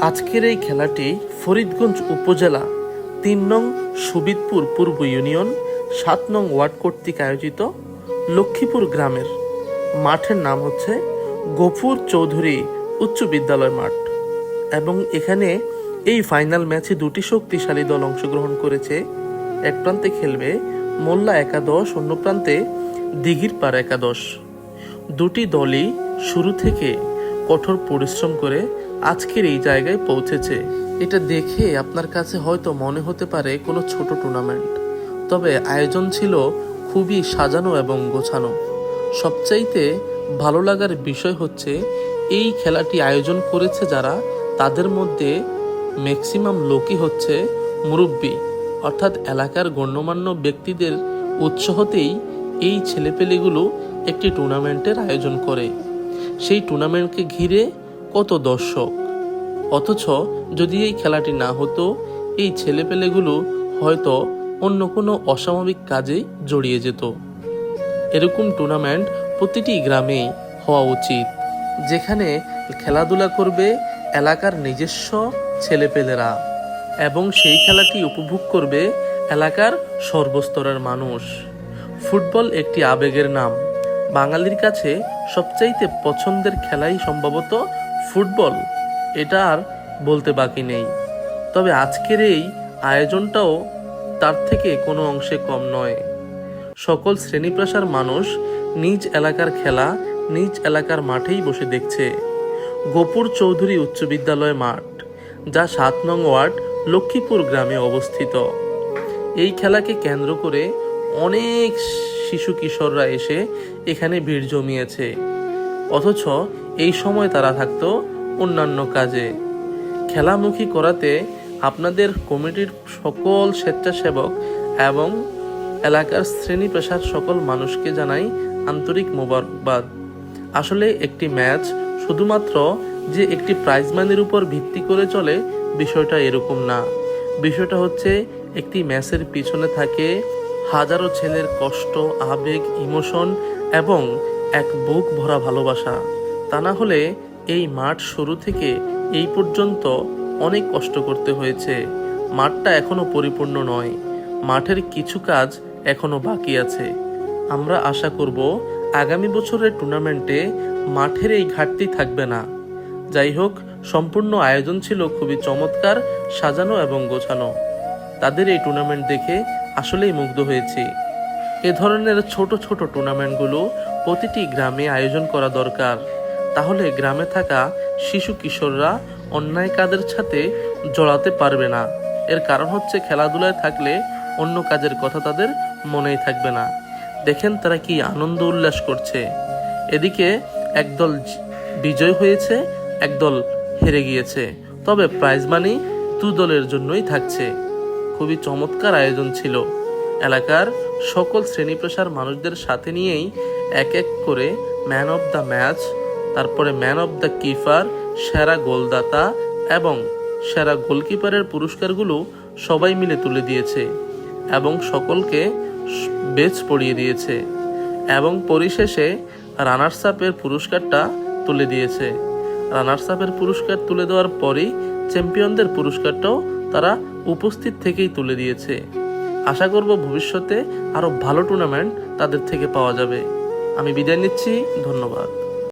আজকের এই খেলাটি ফরিদগঞ্জ উপজেলা ৩ নং সুবিদপুর পূর্ব ইউনিয়ন ৭ নং ওয়ার্ড কর্তৃক আয়োজিত লক্ষ্মীপুর গ্রামের মাঠের নাম হচ্ছে গফুর চৌধুরী উচ্চ বিদ্যালয় মাঠ। এবং এখানে এই ফাইনাল ম্যাচে দুটি শক্তিশালী দল অংশগ্রহণ করেছে। এক প্রান্তে খেলবে মোল্লা একাদশ, অন্য প্রান্তে দিঘিরপাড় একাদশ। দুটি দলই শুরু থেকে কঠোর পরিশ্রম করে আজকের এই জায়গায় পৌঁছেছে। এটা দেখে আপনার কাছে হয়তো মনে হতে পারে কোনো ছোট টুর্নামেন্ট, তবে আয়োজন ছিল খুবই সাজানো এবং গোছানো। সবচাইতে ভালো লাগার বিষয় হচ্ছে এই খেলাটি আয়োজন করেছে যারা, তাদের মধ্যে ম্যাক্সিমাম লোকই হচ্ছে মুরব্বী, অর্থাৎ এলাকার গণ্যমান্য ব্যক্তিদের উৎসাহতেই এই ছেলেপেলেগুলো একটি টুর্নামেন্টের আয়োজন করে। সেই টুর্নামেন্টকে ঘিরে কত দর্শক, অথচ যদি এই খেলাটি না হতো এই ছেলেপেলেগুলো হয়তো অন্য কোনো অস্বাভাবিক কাজে জড়িয়ে যেত। এরকম টুর্নামেন্ট প্রতিটি গ্রামেই হওয়া উচিত, যেখানে খেলাধুলা করবে এলাকার নিজস্ব ছেলেপেলেরা এবং সেই খেলাটি উপভোগ করবে এলাকার সর্বস্তরের মানুষ। ফুটবল একটি আবেগের নাম। বাঙালির কাছে সবচাইতে পছন্দের খেলাই সম্ভবত ফুটবল, এটা আর বলতে বাকি নেই। তবে আজকের এই আয়োজনটাও তার থেকে কোনো অংশে কম নয়। সকল শ্রেণী পেশার মানুষ নিজ এলাকার খেলা নিজ এলাকার মাঠেই বসে দেখছে। গফুর চৌধুরী উচ্চ বিদ্যালয় মাঠ, যা ৭ নং ওয়ার্ড লক্ষ্মীপুর গ্রামে অবস্থিত। এই খেলাকে কেন্দ্র করে অনেক শিশু কিশোররা এসে এখানে ভিড় জমিয়েছে, অথচ এই সময় তারা থাকতো অন্যান্য কাজে। খেলামুখী করাতে আপনাদের কমিটির সকল স্বেচ্ছাসেবক এবং এলাকার শ্রেণী পেশার সকল মানুষকে জানাই আন্তরিক মোবারকবাদ। আসলে একটি ম্যাচ শুধুমাত্র যে একটি প্রাইজ মানির উপর ভিত্তি করে চলে, বিষয়টা এরকম না। বিষয়টা হচ্ছে একটি ম্যাচের পিছনে থাকে হাজারো ছেলের কষ্ট, আবেগ, ইমোশন এবং এক বুক ভরা ভালোবাসা। তা না হলে এই মাঠ শুরু থেকে এই পর্যন্ত অনেক কষ্ট করতে হয়েছে। মাঠটা এখনো পরিপূর্ণ নয়, মাঠের কিছু কাজ এখনো বাকি আছে। আমরা আশা করব আগামী বছরের টুর্নামেন্টে মাঠের এই ঘাটতি থাকবে না। যাই হোক, সম্পূর্ণ আয়োজন ছিল খুবই চমৎকার, সাজানো এবং গোছানো। তাদের এই টুর্নামেন্ট দেখে আসলেই মুগ্ধ হয়েছি। এ ধরনের ছোট ছোট টুর্নামেন্টগুলো প্রতিটি গ্রামে আয়োজন করা দরকার। তাহলে গ্রামে থাকা শিশু কিশোররা অন্যায় কাজের সাথে জড়াতে পারবে না। এর কারণ হচ্ছে খেলাধুলায় থাকলে অন্য কাজের কথা তাদের মনেই থাকবে না। দেখেন তারা কি আনন্দ উল্লাস করছে। এদিকে একদল বিজয় হয়েছে, একদল হেরে গিয়েছে, তবে প্রাইজ মানি দু দলের জন্যই থাকছে। খুবই চমৎকার আয়োজন ছিল। এলাকার সকল শ্রেণী পেশার মানুষদের সাথে নিয়েই এক এক করে ম্যান অব দ্য ম্যাচ, তারপরে ম্যান অব দ্য কিপার, সেরা গোলদাতা এবং সেরা গোলকিপারের পুরস্কারগুলো সবাই মিলে তুলে দিয়েছে এবং সকলকে বেচ পড়িয়ে দিয়েছে এবং পরিশেষে রানার্স আপের পুরস্কারটা তুলে দিয়েছে। রানার্স আপের পুরস্কার তুলে দেওয়ার পরেই চ্যাম্পিয়নদের পুরস্কারটাও তারা উপস্থিত থেকেই তুলে দিয়েছে। আশা করব ভবিষ্যতে আরো ভালো টুর্নামেন্ট তাদের থেকে পাওয়া যাবে। আমি বিদায় নিচ্ছি, ধন্যবাদ।